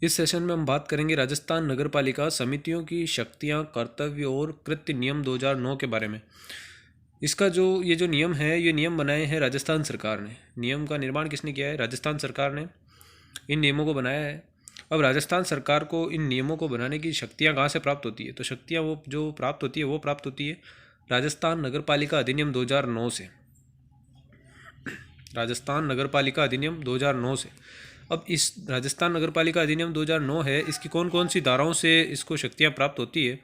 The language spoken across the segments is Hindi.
इस सेशन में हम बात करेंगे राजस्थान नगरपालिका समितियों की शक्तियां, कर्तव्य और कृत्य नियम 2009 के बारे में। इसका ये जो नियम है, ये नियम बनाए हैं राजस्थान सरकार ने। नियम का निर्माण किसने किया है? राजस्थान सरकार ने इन नियमों को बनाया है। अब राजस्थान सरकार को इन नियमों को बनाने की शक्तियाँ कहाँ से प्राप्त होती है? तो शक्तियाँ वो जो प्राप्त होती है वो प्राप्त होती है राजस्थान नगरपालिका अधिनियम 2009 से। राजस्थान नगरपालिका अधिनियम 2009 से। अब इस राजस्थान नगरपालिका अधिनियम 2009 है, इसकी कौन कौन सी धाराओं से इसको शक्तियाँ प्राप्त होती है?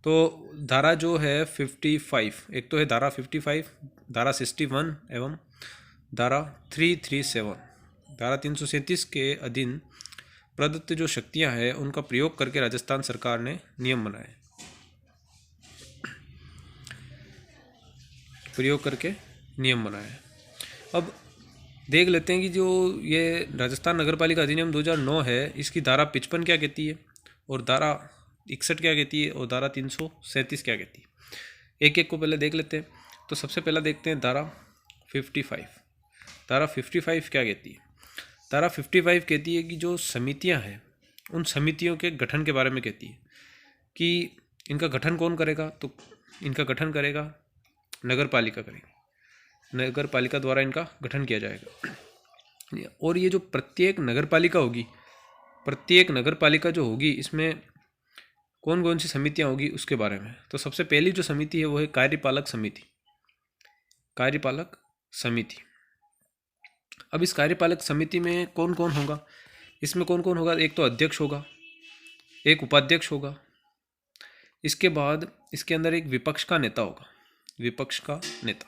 तो धारा जो है 55, एक तो है धारा 55, धारा 61 एवं धारा 337। धारा 337 के अधीन प्रदत्त जो शक्तियां हैं उनका प्रयोग करके राजस्थान सरकार ने नियम बनाए, प्रयोग करके नियम बनाए। अब देख लेते हैं कि जो ये राजस्थान नगरपालिका अधिनियम 2009 है, इसकी धारा 55 क्या कहती है और धारा 61 क्या कहती है और धारा 337 क्या कहती है। एक एक को पहले देख लेते हैं। तो सबसे पहला देखते हैं धारा 55। धारा 55 क्या कहती है? धारा 55 कहती है कि जो समितियां हैं उन समितियों के गठन के बारे में कहती है कि इनका गठन कौन करेगा? तो इनका गठन करेगा नगर पालिका करेगी। नगर पालिका द्वारा इनका गठन किया जाएगा। और ये जो प्रत्येक नगर पालिका होगी, प्रत्येक नगर पालिका जो होगी, इसमें कौन कौन सी समितियां होगी उसके बारे में। तो सबसे पहली जो समिति है वो है कार्यपालक समिति। कार्यपालक समिति। अब इस कार्यपालक समिति में कौन कौन होगा? इसमें कौन कौन होगा? एक तो अध्यक्ष होगा, एक उपाध्यक्ष होगा, इसके बाद इसके अंदर एक विपक्ष का नेता होगा, विपक्ष का नेता।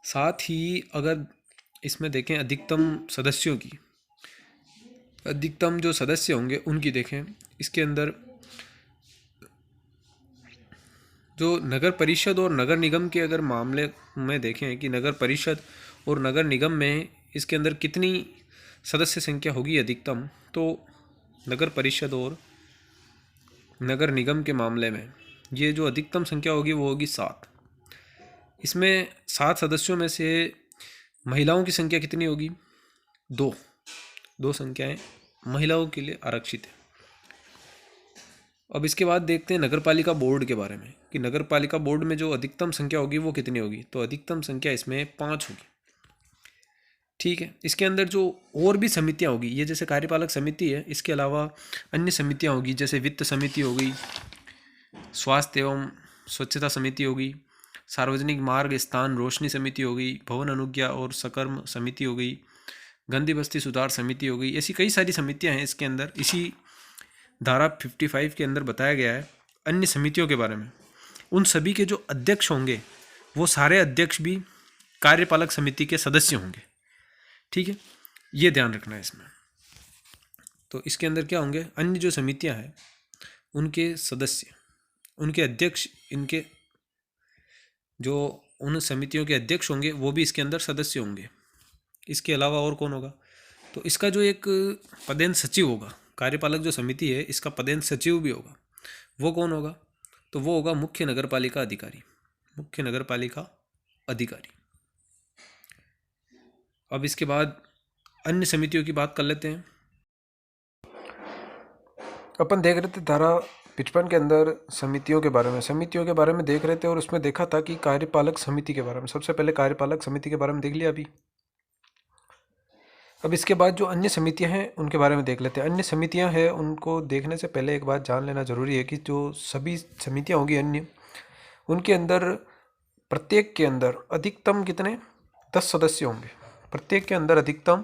साथ ही अगर इसमें देखें अधिकतम सदस्यों की, अधिकतम जो सदस्य होंगे उनकी देखें, इसके अंदर जो नगर परिषद और नगर निगम के अगर मामले में देखें कि नगर परिषद और नगर निगम में इसके अंदर कितनी सदस्य संख्या होगी अधिकतम, तो नगर परिषद और नगर निगम के मामले में ये जो अधिकतम संख्या होगी वो होगी 7। इसमें 7 सदस्यों में से महिलाओं की संख्या कितनी होगी? 2। 2 संख्याएं महिलाओं के लिए आरक्षित है। अब इसके बाद देखते हैं नगरपालिका बोर्ड के बारे में कि नगरपालिका बोर्ड में जो अधिकतम संख्या होगी वो कितनी होगी। तो अधिकतम संख्या इसमें 5 होगी। ठीक है। इसके अंदर जो और भी समितियां होगी, ये जैसे कार्यपालक समिति है, इसके अलावा अन्य समितियां होगी, जैसे वित्त समिति होगी, स्वास्थ्य एवं स्वच्छता समिति होगी, सार्वजनिक मार्ग स्थान रोशनी समिति होगी, भवन अनुज्ञा और सकर्म समिति हो गई, गंदी बस्ती सुधार समिति हो गई। ऐसी कई सारी समितियां हैं इसके अंदर। इसी धारा 55 के अंदर बताया गया है अन्य समितियों के बारे में। उन सभी के जो अध्यक्ष होंगे वो सारे अध्यक्ष भी कार्यपालक समिति के सदस्य होंगे। ठीक है, ये ध्यान रखना है इसमें। तो इसके अंदर क्या होंगे? अन्य जो समितियां हैं उनके सदस्य, उनके अध्यक्ष, इनके जो उन समितियों के अध्यक्ष होंगे वो भी इसके अंदर सदस्य होंगे। इसके अलावा और कौन होगा? तो इसका जो एक पदेन सचिव होगा, कार्यपालक जो समिति है इसका पदेन सचिव भी होगा। वो कौन होगा? तो वो होगा मुख्य नगरपालिका अधिकारी। मुख्य नगरपालिका अधिकारी। अब इसके बाद अन्य समितियों की बात कर लेते हैं। अपन देख रहे थे धारा 55 के अंदर समितियों के बारे में, समितियों के बारे में देख रहे थे और उसमें देखा था कि कार्यपालक समिति के बारे में। सबसे पहले कार्यपालक समिति के बारे में देख लिया अभी। अब इसके बाद जो अन्य समितियां हैं उनके बारे में देख लेते हैं। अन्य समितियां हैं उनको देखने से पहले एक बात जान लेना जरूरी है कि जो सभी समितियां होंगी अन्य, उनके अंदर प्रत्येक के अंदर अधिकतम कितने? 10 सदस्य होंगे। प्रत्येक के अंदर अधिकतम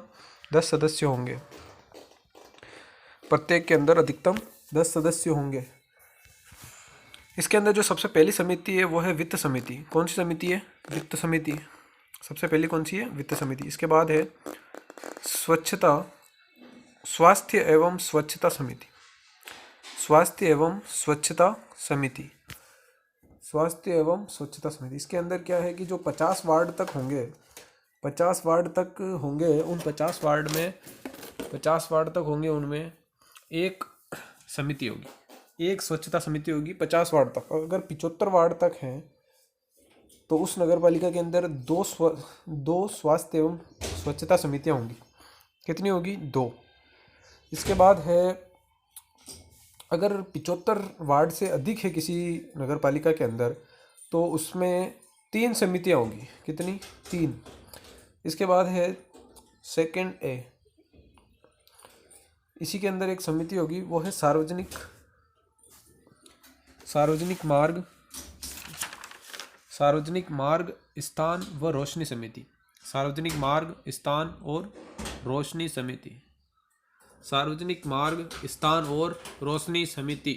10 सदस्य होंगे। प्रत्येक के अंदर अधिकतम 10 सदस्य होंगे। इसके अंदर जो सबसे पहली समिति है वो है वित्त समिति। कौन सी समिति है? वित्त समिति। सबसे पहली कौन सी है? वित्त समिति। इसके बाद है स्वच्छता, स्वास्थ्य एवं स्वच्छता समिति। स्वास्थ्य एवं स्वच्छता समिति। स्वास्थ्य एवं स्वच्छता समिति। इसके अंदर क्या है कि जो 50 वार्ड तक होंगे, 50 वार्ड तक होंगे, उन 50 वार्ड में 50 वार्ड तक होंगे, उनमें एक समिति होगी, एक स्वच्छता समिति होगी 50 वार्ड तक। अगर 75 वार्ड तक हैं तो उस नगर पालिका के अंदर दो स्वास्थ्य एवं स्वच्छता समितियां होंगी। कितनी होगी? 2। इसके बाद है, अगर 75 वार्ड से अधिक है किसी नगर पालिका के अंदर तो उसमें 3 समितियां होंगी। कितनी? 3। इसके बाद है सेकंड ए, इसी के अंदर एक समिति होगी, वो है सार्वजनिक मार्ग स्थान व रोशनी समिति। सार्वजनिक मार्ग स्थान और रोशनी समिति। सार्वजनिक मार्ग स्थान और रोशनी समिति।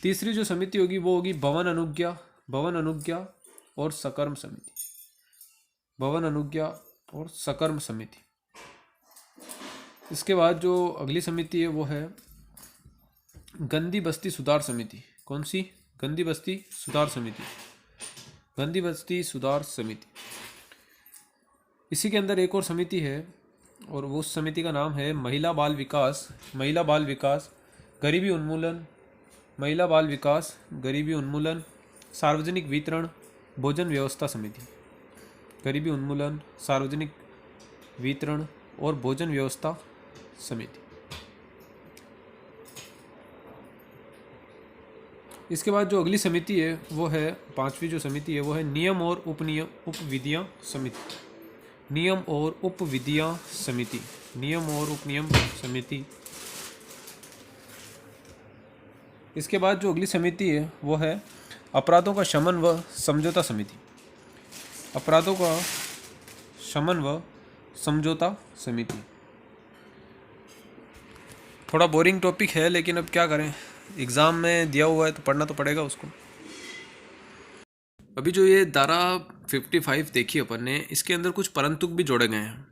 तीसरी जो समिति होगी वो होगी भवन अनुज्ञा और सकर्म समिति। भवन अनुज्ञा और सकर्म समिति। इसके बाद जो अगली समिति है वो है गंदी बस्ती सुधार समिति। कौन सी? गंदी बस्ती सुधार समिति। गंदी बस्ती सुधार समिति। इसी के अंदर एक और समिति है और वो उस समिति का नाम है महिला बाल विकास, गरीबी उन्मूलन, सार्वजनिक वितरण, भोजन व्यवस्था समिति। गरीबी उन्मूलन, सार्वजनिक वितरण और भोजन व्यवस्था समिति। इसके बाद जो अगली समिति है वो है, 5वीं जो समिति है वो है नियम और उप विधियां समिति। नियम और उप विधियां समिति। नियम और उप नियम समिति। इसके बाद जो अगली समिति है वो है अपराधों का शमन व समझौता समिति। अपराधों का शमन व समझौता समिति। थोड़ा बोरिंग टॉपिक है लेकिन अब क्या करें, एग्ज़ाम में दिया हुआ है तो पढ़ना तो पड़ेगा उसको। अभी जो ये धारा 55 देखी अपन ने, इसके अंदर कुछ परंतुक भी जोड़े गए हैं।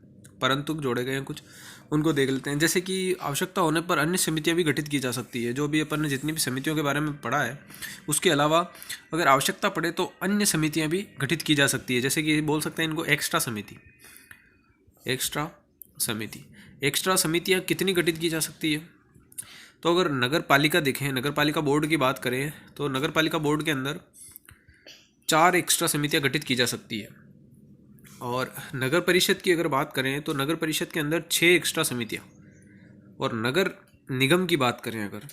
कुछ उनको देख लेते हैं। जैसे कि आवश्यकता होने पर अन्य समितियां भी गठित की जा सकती है। जो भी अपन ने जितनी भी समितियों के बारे में पढ़ा है उसके अलावा अगर आवश्यकता पड़े तो अन्य समितियां भी गठित की जा सकती है। जैसे कि बोल सकते हैं इनको एक्स्ट्रा समितियां कितनी गठित की जा सकती है? तो अगर नगर पालिका देखें, नगर पालिका बोर्ड की बात करें तो नगर पालिका बोर्ड के अंदर 4 एक्स्ट्रा समितियां गठित की जा सकती है। और नगर परिषद की अगर बात करें तो नगर परिषद के अंदर 6 एक्स्ट्रा समितियां। और नगर निगम की बात करें अगर,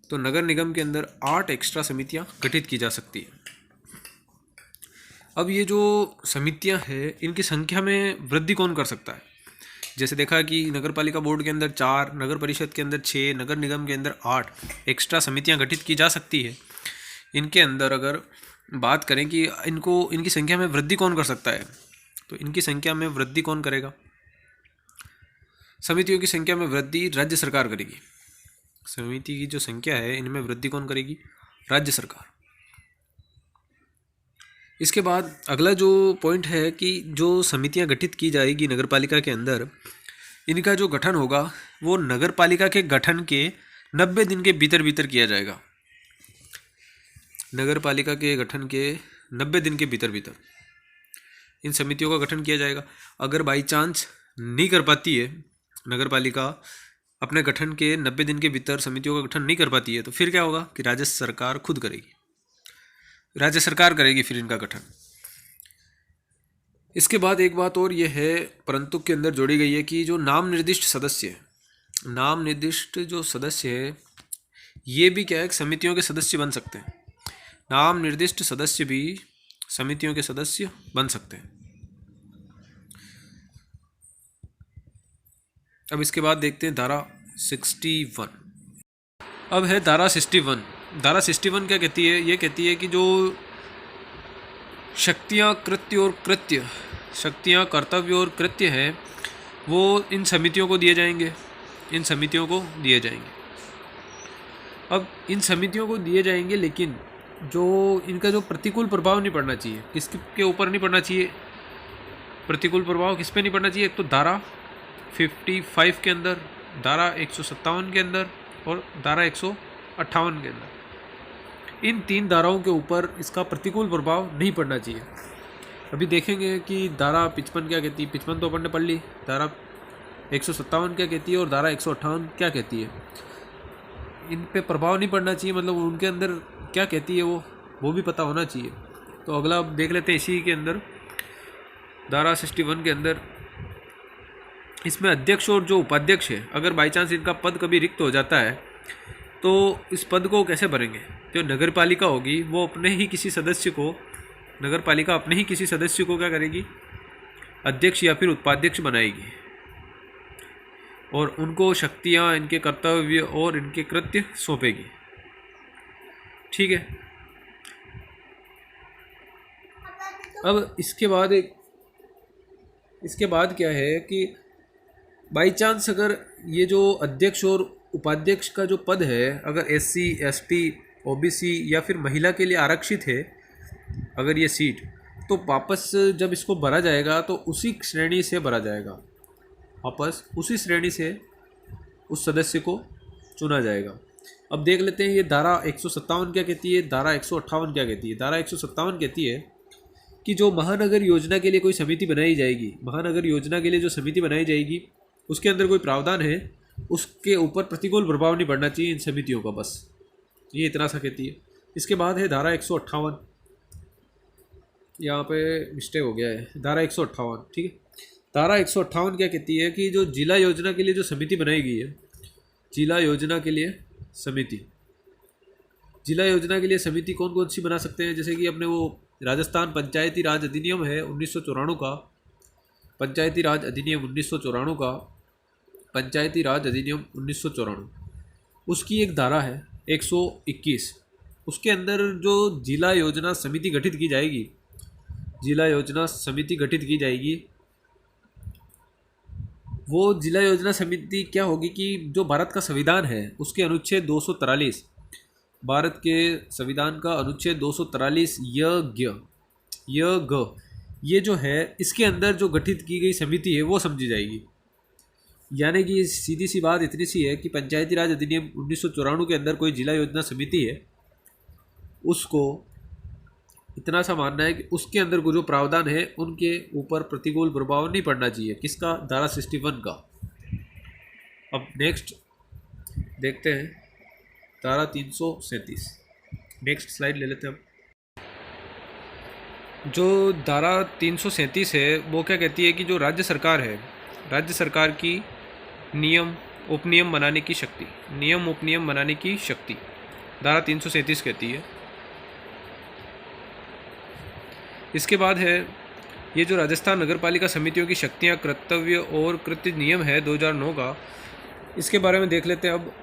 तो नगर निगम के अंदर 8 एक्स्ट्रा समितियां गठित की जा सकती है। अब ये जो समितियां हैं इनकी संख्या में वृद्धि कौन कर सकता है? जैसे देखा कि नगर पालिका बोर्ड के अंदर 4, नगर परिषद के अंदर 6, नगर निगम के अंदर 8 एक्स्ट्रा समितियां गठित की जा सकती है। इनके अंदर अगर बात करें कि इनकी संख्या में वृद्धि कौन कर सकता है, तो इनकी संख्या में वृद्धि कौन करेगा? समितियों की संख्या में वृद्धि राज्य सरकार करेगी। समिति की जो संख्या है इनमें वृद्धि कौन करेगी? राज्य सरकार। इसके बाद अगला जो पॉइंट है कि जो समितियां गठित की जाएगी नगर पालिका के अंदर, इनका जो गठन होगा वो नगर पालिका के गठन के 90 दिन के भीतर किया जाएगा। नगर पालिका के गठन के 90 दिन के भीतर इन समितियों का गठन किया जाएगा। अगर बाई चांस नहीं कर पाती है नगर पालिका अपने गठन के 90 दिन के भीतर समितियों का गठन नहीं कर पाती है तो फिर क्या होगा कि राज्य सरकार खुद करेगी। राज्य सरकार करेगी फिर इनका गठन। इसके बाद एक बात और ये है परंतु के अंदर जोड़ी गई है कि जो नाम निर्दिष्ट जो सदस्य है ये भी क्या है, समितियों के सदस्य बन सकते हैं। नाम निर्दिष्ट सदस्य भी समितियों के सदस्य बन सकते हैं। अब इसके बाद देखते हैं धारा 61। अब है धारा 61। धारा 61 क्या कहती है? ये कहती है कि जो शक्तियाँ कर्तव्य और कृत्य है वो इन समितियों को दिए जाएंगे। अब इन समितियों को दिए जाएंगे लेकिन जो इनका जो प्रतिकूल प्रभाव नहीं पड़ना चाहिए, किसके ऊपर नहीं पड़ना चाहिए? प्रतिकूल प्रभाव किस पे नहीं पड़ना चाहिए? एक तो धारा 55 के अंदर, धारा 157 के अंदर और धारा 158 के अंदर। इन 3 धाराओं के ऊपर इसका प्रतिकूल प्रभाव नहीं पड़ना चाहिए। अभी देखेंगे कि धारा 55 क्या कहती है। 55 तो अपन ने पढ़ ली। धारा 157 क्या कहती है और धारा 158 क्या कहती है। इन पे प्रभाव नहीं पड़ना चाहिए, मतलब उनके अंदर क्या कहती है वो भी पता होना चाहिए। तो अगला अब देख लेते हैं इसी के अंदर धारा 61 के अंदर इसमें अध्यक्ष और जो उपाध्यक्ष है, अगर बाई चांस इनका पद कभी रिक्त हो जाता है तो इस पद को कैसे भरेंगे? जो नगर पालिका होगी वो अपने ही किसी सदस्य को, नगर पालिका अपने ही किसी सदस्य को क्या करेगी? अध्यक्ष या फिर उपाध्यक्ष बनाएगी और उनको शक्तियाँ, इनके कर्तव्य और इनके कृत्य सौंपेगी। ठीक है। अब इसके बाद क्या है कि बाई चांस अगर ये जो अध्यक्ष और उपाध्यक्ष का जो पद है, अगर SC ST OBC या फिर महिला के लिए आरक्षित है अगर ये सीट, तो वापस जब इसको भरा जाएगा तो उसी श्रेणी से भरा जाएगा, वापस उसी श्रेणी से उस सदस्य को चुना जाएगा। अब देख लेते हैं ये धारा 157 क्या कहती है, धारा 158 क्या कहती है। धारा 157 कहती है कि जो महानगर योजना के लिए कोई समिति बनाई जाएगी, महानगर योजना के लिए जो समिति बनाई जाएगी उसके अंदर कोई प्रावधान है, उसके ऊपर प्रतिकूल प्रभाव नहीं पड़ना चाहिए इन समितियों का, बस ये इतना सा कहती है। इसके बाद है धारा 158, यहाँ पे मिस्टेक हो गया है, धारा 158। ठीक है। धारा 158 क्या कहती है कि जो जिला योजना के लिए जो समिति बनाई गई है, जिला योजना के लिए समिति, जिला योजना के लिए समिति कौन कौन सी बना सकते हैं? जैसे कि अपने वो राजस्थान पंचायती राज अधिनियम है 1994 का, पंचायती राज अधिनियम 1994 का, पंचायती राज अधिनियम 1994, उसकी एक धारा है 121। उसके अंदर जो जिला योजना समिति गठित की जाएगी, जिला योजना समिति गठित की जाएगी, वो जिला योजना समिति क्या होगी कि जो भारत का संविधान है उसके अनुच्छेद 243, भारत के संविधान का अनुच्छेद 243 ये जो है इसके अंदर जो गठित की गई समिति है वो समझी जाएगी। यानी कि सीधी सी बात इतनी सी है कि पंचायती राज अधिनियम 1994 के अंदर कोई जिला योजना समिति है, उसको इतना सा मानना है कि उसके अंदर जो प्रावधान है उनके ऊपर प्रतिकूल प्रभाव नहीं पड़ना चाहिए। किसका? धारा 61 का। अब नेक्स्ट देखते हैं धारा 337। नेक्स्ट स्लाइड ले लेते हैं हम। जो धारा 337 है वो क्या कहती है कि जो राज्य सरकार है, राज्य सरकार की नियम उपनियम बनाने की शक्ति, नियम उपनियम बनाने की शक्ति धारा 337 कहती है। इसके बाद है ये जो राजस्थान नगरपालिका समितियों की शक्तियां, कर्तव्य और कृत्य नियम है 2009 का, इसके बारे में देख लेते हैं। अब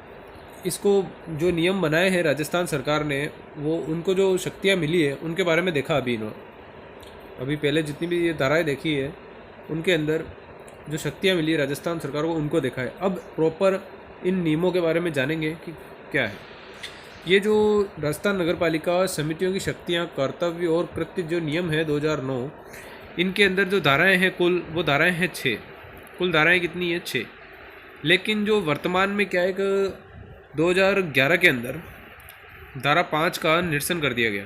इसको जो नियम बनाए हैं राजस्थान सरकार ने, वो उनको जो शक्तियां मिली है उनके बारे में देखा अभी पहले जितनी भी ये धाराएँ देखी है उनके अंदर जो शक्तियाँ मिली है राजस्थान सरकार को उनको देखा है। अब प्रॉपर इन नियमों के बारे में जानेंगे कि क्या है। ये जो राजस्थान नगरपालिका समितियों की शक्तियाँ, कर्तव्य और कृत्य जो नियम है 2009, इनके अंदर जो धाराएं हैं कुल, वो धाराएं हैं 6। कुल धाराएं कितनी है? 6। लेकिन जो वर्तमान में क्या है कि 2011 के अंदर धारा 5 का निरसन कर दिया गया,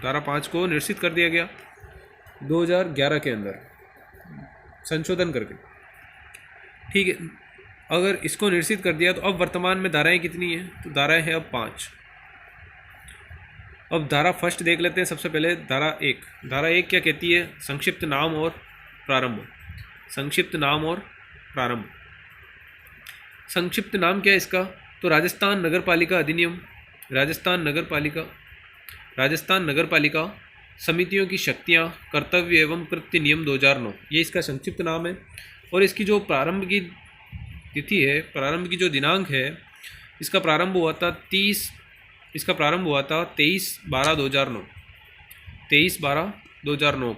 धारा 5 को निरसित कर दिया गया 2011 के अंदर संशोधन करके। ठीक है। अगर इसको निरसित कर दिया तो अब वर्तमान में धाराएं कितनी हैं? तो धाराएं हैं अब 5। अब धारा फर्स्ट देख लेते हैं सबसे पहले। धारा 1, धारा 1 क्या कहती है? संक्षिप्त नाम और प्रारंभ। संक्षिप्त नाम और प्रारंभ। संक्षिप्त नाम क्या है इसका? तो राजस्थान नगरपालिका अधिनियम, राजस्थान नगरपालिका समितियों की शक्तियां, कर्तव्य एवं कृत्य नियम 2009, ये इसका संक्षिप्त नाम है। और इसकी जो प्रारंभ की तिथि है, प्रारंभ की जो दिनांक है, इसका प्रारंभ हुआ था 23/12/2009, 23/12/2009।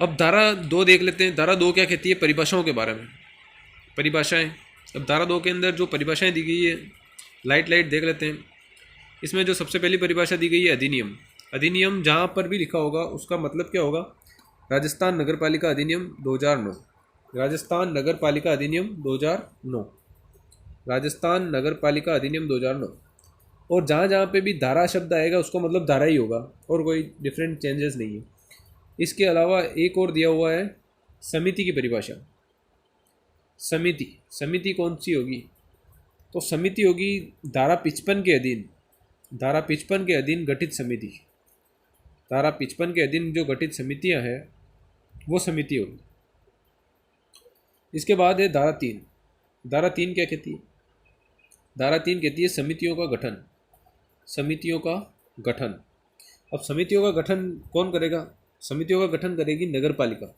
अब धारा 2 देख लेते हैं। धारा 2 क्या कहती है? परिभाषाओं के बारे में। परिभाषाएं। अब धारा 2 के अंदर जो परिभाषाएं दी गई है, लाइट देख लेते हैं। इसमें जो सबसे पहली परिभाषा दी गई है अधिनियम। अधिनियम जहाँ पर भी लिखा होगा उसका मतलब क्या होगा? राजस्थान नगरपालिका अधिनियम 2009, राजस्थान नगरपालिका अधिनियम 2009, राजस्थान नगरपालिका अधिनियम 2009। और जहाँ पे भी धारा शब्द आएगा उसका मतलब धारा ही होगा और कोई डिफरेंट चेंजेस नहीं है। इसके अलावा एक और दिया हुआ है समिति की परिभाषा। समिति कौन सी होगी? तो समिति होगी धारा 55 के अधीन, धारा 55 के अधीन गठित समिति। धारा 55 के अधीन जो गठित समितियां हैं वो समिति होगी। इसके बाद है धारा 3। धारा 3 क्या कहती है? धारा 3 कहती है समितियों का गठन। समितियों का गठन। अब समितियों का गठन कौन करेगा? समितियों का गठन करेगी नगर पालिका।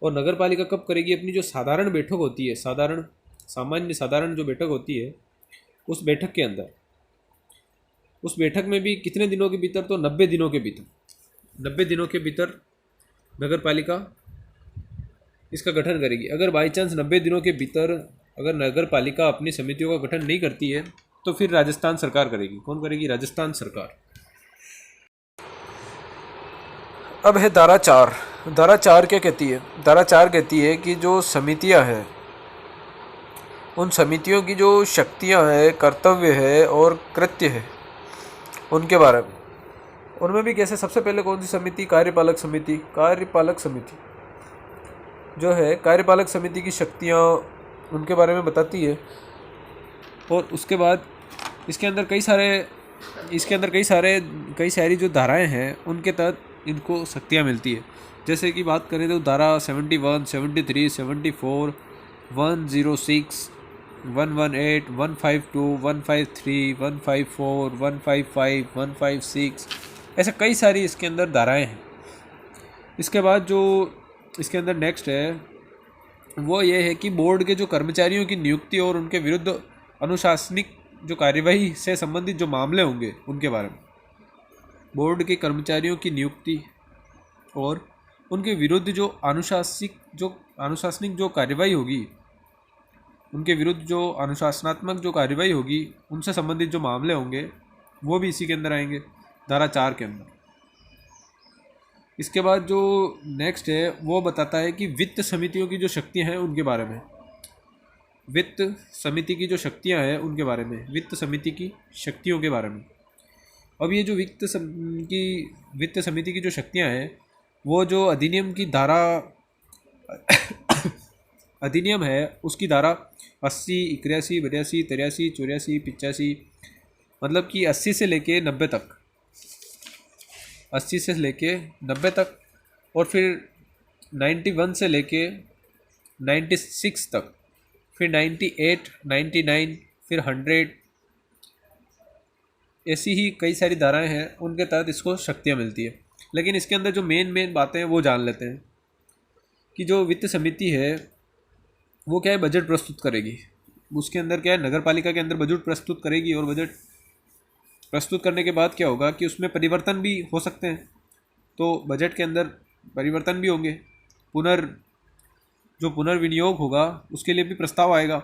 और नगर पालिका कब करेगी? अपनी जो साधारण बैठक होती है, साधारण जो बैठक होती है, उस बैठक के अंदर, उस बैठक में भी कितने दिनों के भीतर? तो 90 दिनों के भीतर, 90 दिनों के भीतर नगर पालिका इसका गठन करेगी। अगर बाई चांस 90 दिनों के भीतर अगर नगर पालिका अपनी समितियों का गठन नहीं करती है तो फिर राजस्थान सरकार करेगी। कौन करेगी? राजस्थान सरकार। अब है धारा 4। धारा 4 क्या कहती है? धारा 4 कहती है कि जो समितियां हैं, उन समितियों की जो शक्तियां हैं, कर्तव्य है और कृत्य है, उनके बारे में। उनमें भी कैसे? सबसे पहले कौन सी समिति? कार्यपालक समिति। कार्यपालक समिति जो है, कार्यपालक समिति की शक्तियाँ उनके बारे में बताती है। और उसके बाद इसके अंदर कई सारी जो धाराएं हैं उनके तहत इनको शक्तियाँ मिलती है। जैसे कि बात करें तो धारा 71, 73, 74, 106, 118, 152, 153, 154, 155, 156, ऐसे कई सारी इसके अंदर धाराएं हैं। इसके बाद जो इसके अंदर नेक्स्ट है वो ये है कि बोर्ड के जो कर्मचारियों की नियुक्ति और उनके विरुद्ध अनुशासनिक जो कार्यवाही से संबंधित जो मामले होंगे उनके बारे में। बोर्ड के कर्मचारियों की नियुक्ति और उनके विरुद्ध जो अनुशासनिक जो कार्यवाही होगी, उनके विरुद्ध जो अनुशासनात्मक जो कार्यवाही होगी, उनसे संबंधित जो मामले होंगे वो भी इसी के अंदर आएंगे, धारा 4 के अंदर। इसके बाद जो नेक्स्ट है वो बताता है कि वित्त समितियों की जो शक्तियां हैं उनके बारे में। वित्त समिति की जो शक्तियां हैं उनके बारे में, वित्त समिति की शक्तियों के बारे में। अब ये जो वित्त समिति की जो शक्तियां हैं वो जो अधिनियम की धारा अधिनियम है उसकी धारा 80, 81, 82, 83, 84, 85, मतलब कि 80 से लेके 90 तक, 80 से लेके 90 तक, और फिर 91 से लेके 96 तक, फिर 98, 99, फिर 100, ऐसी ही कई सारी धाराएं हैं उनके तहत इसको शक्तियां मिलती है। लेकिन इसके अंदर जो मेन बातें हैं वो जान लेते हैं कि जो वित्त समिति है वो क्या है? बजट प्रस्तुत करेगी। उसके अंदर क्या है? नगर पालिका के अंदर बजट प्रस्तुत करेगी, और बजट प्रस्तुत करने के बाद क्या होगा कि उसमें परिवर्तन भी हो सकते हैं। तो बजट के अंदर परिवर्तन भी होंगे, पुनर्विनियोग होगा, उसके लिए भी प्रस्ताव आएगा।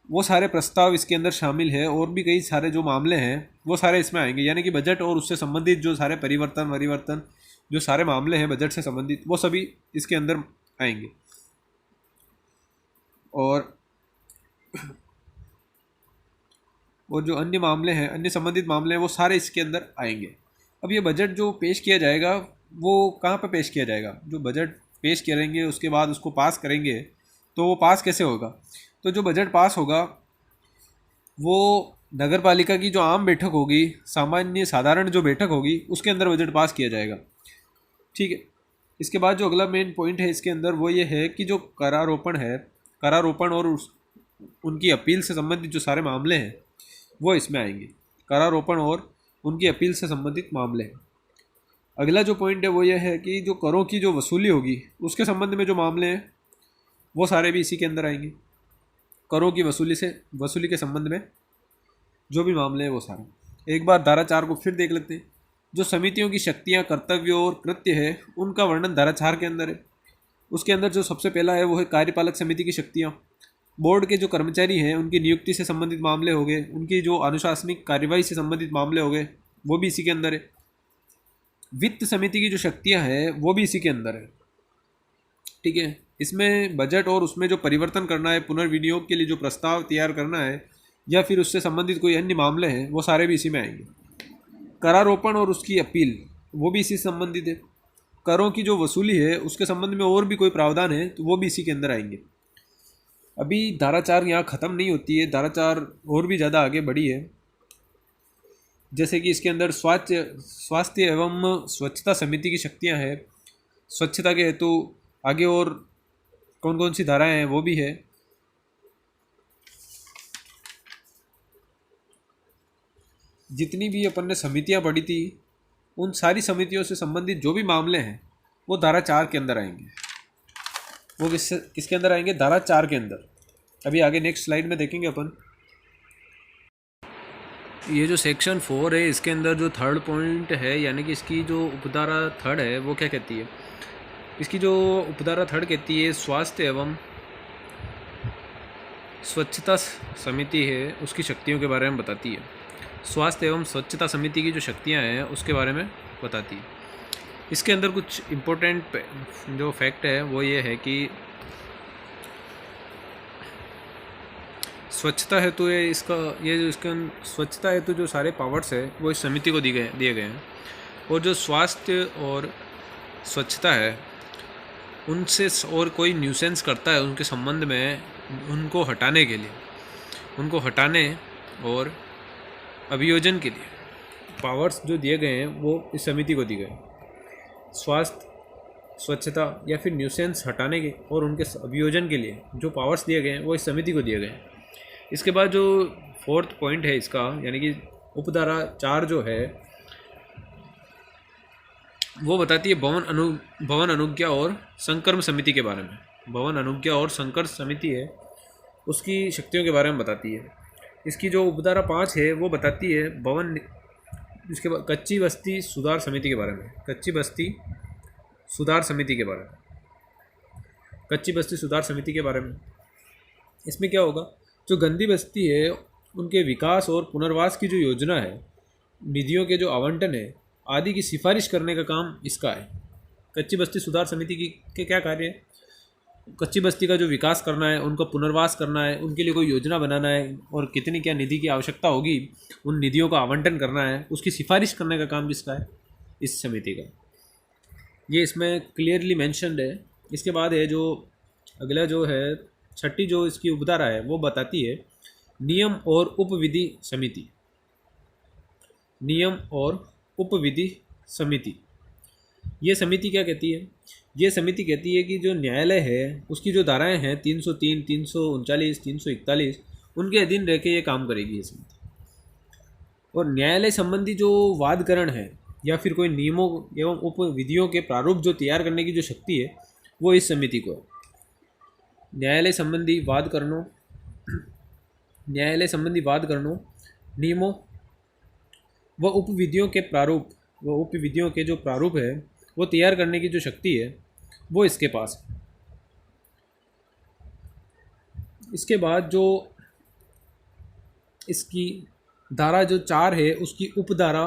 वो सारे प्रस्ताव इसके अंदर शामिल है, और भी कई सारे जो मामले हैं वो सारे इसमें आएंगे। यानी कि बजट और उससे संबंधित जो सारे परिवर्तन जो सारे मामले हैं बजट से संबंधित, वो सभी इसके अंदर आएंगे। और जो अन्य मामले हैं, अन्य संबंधित मामले हैं, वो सारे इसके अंदर आएंगे। अब ये बजट जो पेश किया जाएगा वो कहाँ पर पेश किया जाएगा? जो बजट पेश करेंगे उसके बाद उसको पास करेंगे, तो वो पास कैसे होगा? तो जो बजट पास होगा वो नगर पालिका की जो आम बैठक होगी, साधारण जो बैठक होगी, उसके अंदर बजट पास किया जाएगा। ठीक है। इसके बाद जो अगला मेन पॉइंट है इसके अंदर वो ये है कि जो करारोपण और उनकी अपील से संबंधित जो सारे मामले हैं वो इसमें आएंगे। करारोपण और उनकी अपील से संबंधित मामले हैं। अगला जो पॉइंट है वो ये है कि जो करों की जो वसूली होगी उसके संबंध में जो मामले हैं वो सारे भी इसी के अंदर आएंगे। करों की वसूली के संबंध में जो भी मामले हैं वो सारे। एक बार धारा 4 को फिर देख लेते हैं। जो समितियों की शक्तियाँ, कर्तव्य और कृत्य है उनका वर्णन धारा 4 के अंदर है। उसके अंदर जो सबसे पहला है वो है कार्यपालक समिति की शक्तियाँ। बोर्ड के जो कर्मचारी हैं उनकी नियुक्ति से संबंधित मामले हो गए, उनकी जो अनुशासनिक कार्यवाही से संबंधित मामले हो गए, वो भी इसी के अंदर है। वित्त समिति की जो शक्तियाँ हैं वो भी इसी के अंदर है। ठीक है। इसमें बजट और उसमें जो परिवर्तन करना है, पुनर्विनियोग के लिए जो प्रस्ताव तैयार करना है, या फिर उससे संबंधित कोई अन्य मामले हैं, वो सारे भी इसी में आएंगे। करारोपण और उसकी अपील वो भी इसी से संबंधित है। करों की जो वसूली है उसके संबंध में और भी कोई प्रावधान है तो वो भी इसी के अंदर आएंगे। अभी धारा 4 यहाँ ख़त्म नहीं होती है, धारा 4 और भी ज़्यादा आगे बढ़ी है। जैसे कि इसके अंदर स्वास्थ्य एवं स्वच्छता समिति की शक्तियाँ हैं। स्वच्छता के हेतु आगे और कौन कौन सी धाराएं हैं वो भी है। जितनी भी अपन ने समितियां पढ़ी थी उन सारी समितियों से संबंधित जो भी मामले हैं वो धारा 4 के अंदर आएंगे। वो किसके अंदर आएंगे? धारा 4 के अंदर। अभी आगे नेक्स्ट स्लाइड में देखेंगे अपन। ये जो सेक्शन 4 है इसके अंदर जो थर्ड पॉइंट है, यानी कि इसकी जो उपधारा थर्ड है वो क्या कहती है? इसकी जो उपधारा थर्ड कहती है स्वास्थ्य एवं स्वच्छता समिति है उसकी शक्तियों के बारे में बताती है। स्वास्थ्य एवं स्वच्छता समिति की जो शक्तियां हैं उसके बारे में बताती है। इसके अंदर कुछ इम्पोर्टेंट जो फैक्ट है वो ये है कि स्वच्छता हेतु ये इसका ये जो इसके स्वच्छता हेतु जो सारे पावर्स है वो इस समिति को दिए गए हैं। और जो स्वास्थ्य और स्वच्छता है उनसे और कोई न्यूसेंस करता है उनके संबंध में, उनको हटाने के लिए, उनको हटाने और अभियोजन के लिए पावर्स जो दिए गए हैं वो इस समिति को दिए गए। स्वास्थ्य, स्वच्छता या फिर न्यूसेंस हटाने के और उनके अभियोजन के लिए जो पावर्स दिए गए हैं वो इस समिति को दिए गए हैं। इसके बाद जो फोर्थ पॉइंट है इसका, यानी कि उपधारा 4 जो है वो बताती है भवन अनुज्ञा और संकर्म समिति के बारे में। भवन अनुज्ञा और संकर्म समिति है उसकी शक्तियों के बारे में बताती है। इसकी जो उपधारा 5 है वो बताती है भवन, इसके बाद कच्ची बस्ती सुधार समिति के बारे में। कच्ची बस्ती सुधार समिति के बारे में, कच्ची बस्ती सुधार समिति के बारे में। इसमें क्या होगा, जो गंदी बस्ती है उनके विकास और पुनर्वास की जो योजना है, निधियों के जो आवंटन है आदि की सिफारिश करने का काम इसका है। कच्ची बस्ती सुधार समिति के क्या कार्य है? कच्ची बस्ती का जो विकास करना है, उनका पुनर्वास करना है, उनके लिए कोई योजना बनाना है और कितनी क्या निधि की आवश्यकता होगी उन निधियों का आवंटन करना है, उसकी सिफारिश करने का काम किसका है? इस समिति का। ये इसमें क्लियरली मेंशन्ड है। इसके बाद है जो अगला जो है छठी जो इसकी उपधारा है वो बताती है नियम और उपविधि समिति। नियम और उपविधि समिति, ये समिति क्या कहती है? ये समिति कहती है कि जो न्यायालय है उसकी जो धाराएं हैं 303, 339, 341 उनके अधीन रह के ये काम करेगी ये समिति। और न्यायालय संबंधी जो वादकरण है या फिर कोई नियमों एवं उपविधियों के प्रारूप जो तैयार करने की जो शक्ति है वो इस समिति को है। न्यायालय संबंधी वादकरणों, न्यायालय संबंधी वादकरणों, नियमों व उपविधियों के प्रारूप, व उपविधियों के जो प्रारूप है वो तैयार करने की जो शक्ति है वो इसके पास है। इसके बाद जो इसकी धारा जो 4 है उसकी उपधारा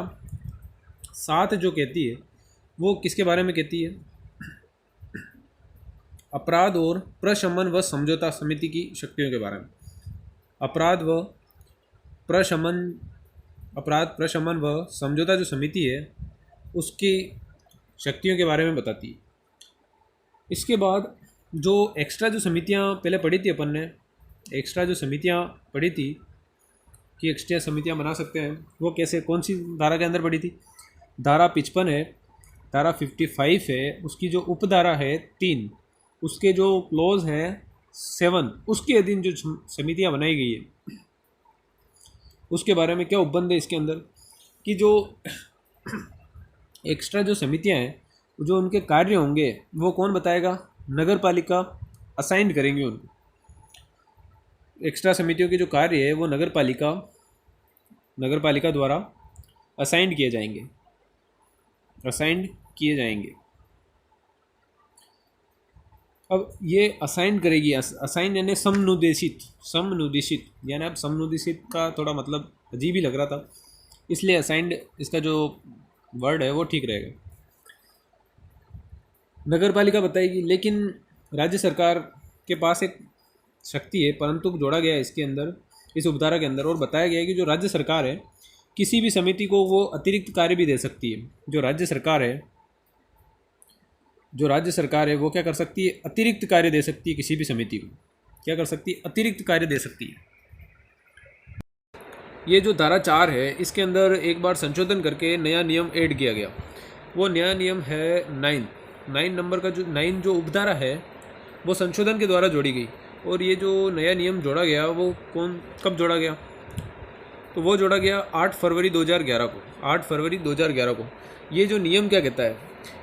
7 जो कहती है वो किसके बारे में कहती है? अपराध और प्रशमन व समझौता समिति की शक्तियों के बारे में। अपराध प्रशमन व समझौता जो समिति है उसकी शक्तियों के बारे में बताती है। इसके बाद जो एक्स्ट्रा जो समितियां पहले पढ़ी थी अपन ने, एक्स्ट्रा जो समितियां पढ़ी थी कि एक्स्ट्रा समितियां बना सकते हैं, वो कैसे, कौन सी धारा के अंदर पढ़ी थी? धारा 55 है, धारा 55 है, उसकी जो उपधारा है 3, उसके जो क्लोज है 7, उसके अधीन जो समितियां बनाई गई है उसके बारे में क्या उपबंध है इसके अंदर कि जो एक्स्ट्रा जो समितियां हैं जो उनके कार्य होंगे वो कौन बताएगा? नगर पालिका असाइन करेंगे उनको। एक्स्ट्रा समितियों के जो कार्य है वो नगर पालिका द्वारा असाइंड किए जाएंगे। अब ये असाइन करेगी, असाइन यानी समनुदेशित, यानी अब समनुदेशित का थोड़ा मतलब अजीब ही लग रहा था, इसलिए असाइंड इसका जो वर्ड है वो ठीक रहेगा। नगर पालिका बताएगी, लेकिन राज्य सरकार के पास एक शक्ति है, परंतु जोड़ा गया है इसके अंदर, इस उपधारा के अंदर, और बताया गया है कि जो राज्य सरकार है किसी भी समिति को वो अतिरिक्त कार्य भी दे सकती है। जो राज्य सरकार है वो क्या कर सकती है? अतिरिक्त कार्य दे सकती है किसी भी समिति को। क्या कर सकती है? अतिरिक्त कार्य दे सकती है। ये जो धारा 4 है इसके अंदर एक बार संशोधन करके नया नियम ऐड किया गया। वो नया नियम है 9 नंबर का, जो 9 जो उपधारा है वो संशोधन के द्वारा जोड़ी गई। और ये जो नया नियम जोड़ा गया वो कब जोड़ा गया? तो वो जोड़ा गया 8 फरवरी 2011 को। 8 फरवरी 2011 को। ये जो नियम क्या कहता है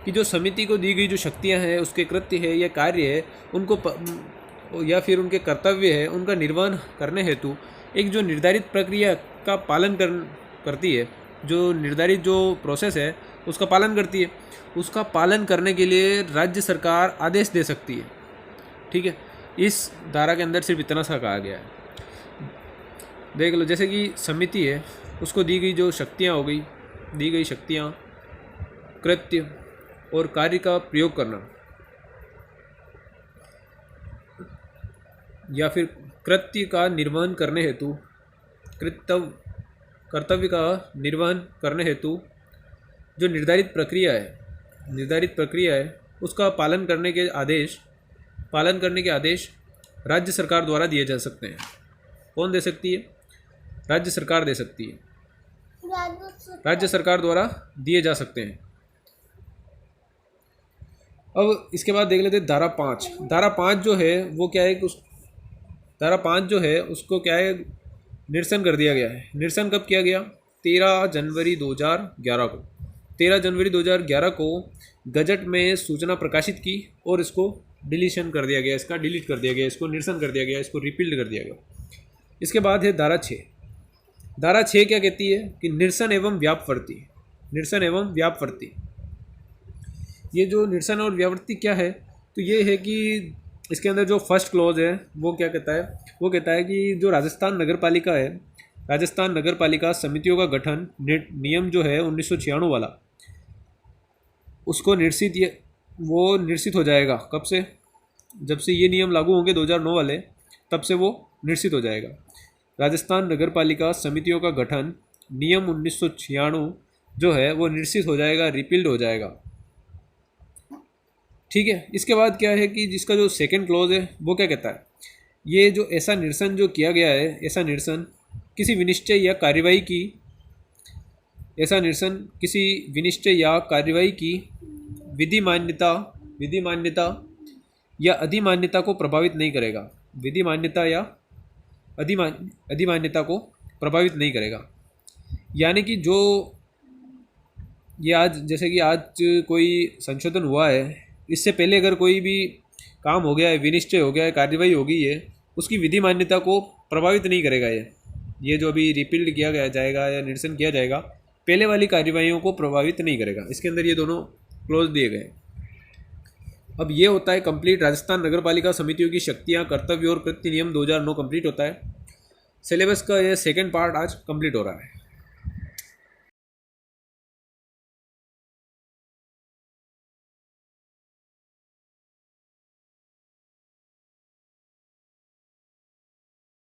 कि जो समिति को दी गई जो शक्तियां हैं, उसके कृत्य है या कार्य है, उनको या फिर उनके कर्तव्य है, उनका निर्वहन करने हेतु एक जो निर्धारित प्रक्रिया का पालन करती है, जो निर्धारित जो प्रोसेस है उसका पालन करती है, उसका पालन करने के लिए राज्य सरकार आदेश दे सकती है। ठीक है, इस धारा के अंदर सिर्फ इतना सा कहा गया है। देख लो, जैसे कि समिति है, उसको दी गई जो शक्तियाँ हो गई, दी गई शक्तियाँ, कृत्य और कार्य का प्रयोग करना, या फिर कृत्य का निर्वहन करने हेतु, कर्तव्य का निर्वहन करने हेतु जो निर्धारित प्रक्रिया है उसका पालन करने के आदेश राज्य सरकार द्वारा दिए जा सकते हैं। कौन दे सकती है? राज्य सरकार दे सकती है। राज्य सरकार द्वारा दिए जा सकते हैं। अब इसके बाद देख लेते हैं धारा 5। धारा 5 जो है वो क्या है? धारा 5 जो है उसको क्या है, निरसन कर दिया गया है। निरसन कब किया गया? 13 जनवरी 2011 को। 13 जनवरी 2011 को गजट में सूचना प्रकाशित की और इसको डिलीशन कर दिया गया, इसका डिलीट कर दिया गया, इसको निरसन कर दिया गया, इसको रिपील्ड कर दिया गया। इसके बाद है धारा 6। धारा 6 क्या कहती है कि निरसन एवं व्यापवर्ती। ये जो निरसन और व्यापवर्ती क्या है? तो ये है कि इसके अंदर जो फर्स्ट क्लॉज है वो क्या कहता है? वो कहता है कि जो राजस्थान नगर पालिका है, राजस्थान नगर पालिका समितियों का गठन नियम जो है 1996 वाला, उसको निरसित हो जाएगा। कब से? जब से ये नियम लागू होंगे 2009 वाले, तब से वो निरसित हो जाएगा। राजस्थान नगर पालिका समितियों का गठन नियम 1996 जो है वो निरसित हो जाएगा, रिपील्ड हो जाएगा। ठीक है, इसके बाद क्या है कि जिसका जो सेकंड क्लॉज है वो क्या कहता है? ये जो ऐसा निरसन जो किया गया है, ऐसा निरसन किसी विनिश्चय या कार्यवाही की विधि मान्यता या अधिमान्यता को प्रभावित नहीं करेगा। विधि मान्यता या अधिमान्यता को प्रभावित नहीं करेगा। यानी कि जो ये जैसे कि आज कोई संशोधन हुआ है, इससे पहले अगर कोई भी काम हो गया है, विनिश्चय हो गया है, कार्यवाही हो गई है, उसकी विधि मान्यता को प्रभावित नहीं करेगा। ये जो अभी रिपील्ड किया जाएगा या निरसन किया जाएगा, पहले वाली कार्यवाहियों को प्रभावित नहीं करेगा। इसके अंदर ये दोनों क्लोज दिए गए। अब ये होता है कंप्लीट राजस्थान नगर पालिका समितियों की शक्तियाँ, कर्तव्य और कृत्य नियम 2009 कंप्लीट होता है। सिलेबस का ये सेकेंड पार्ट आज कंप्लीट हो रहा है।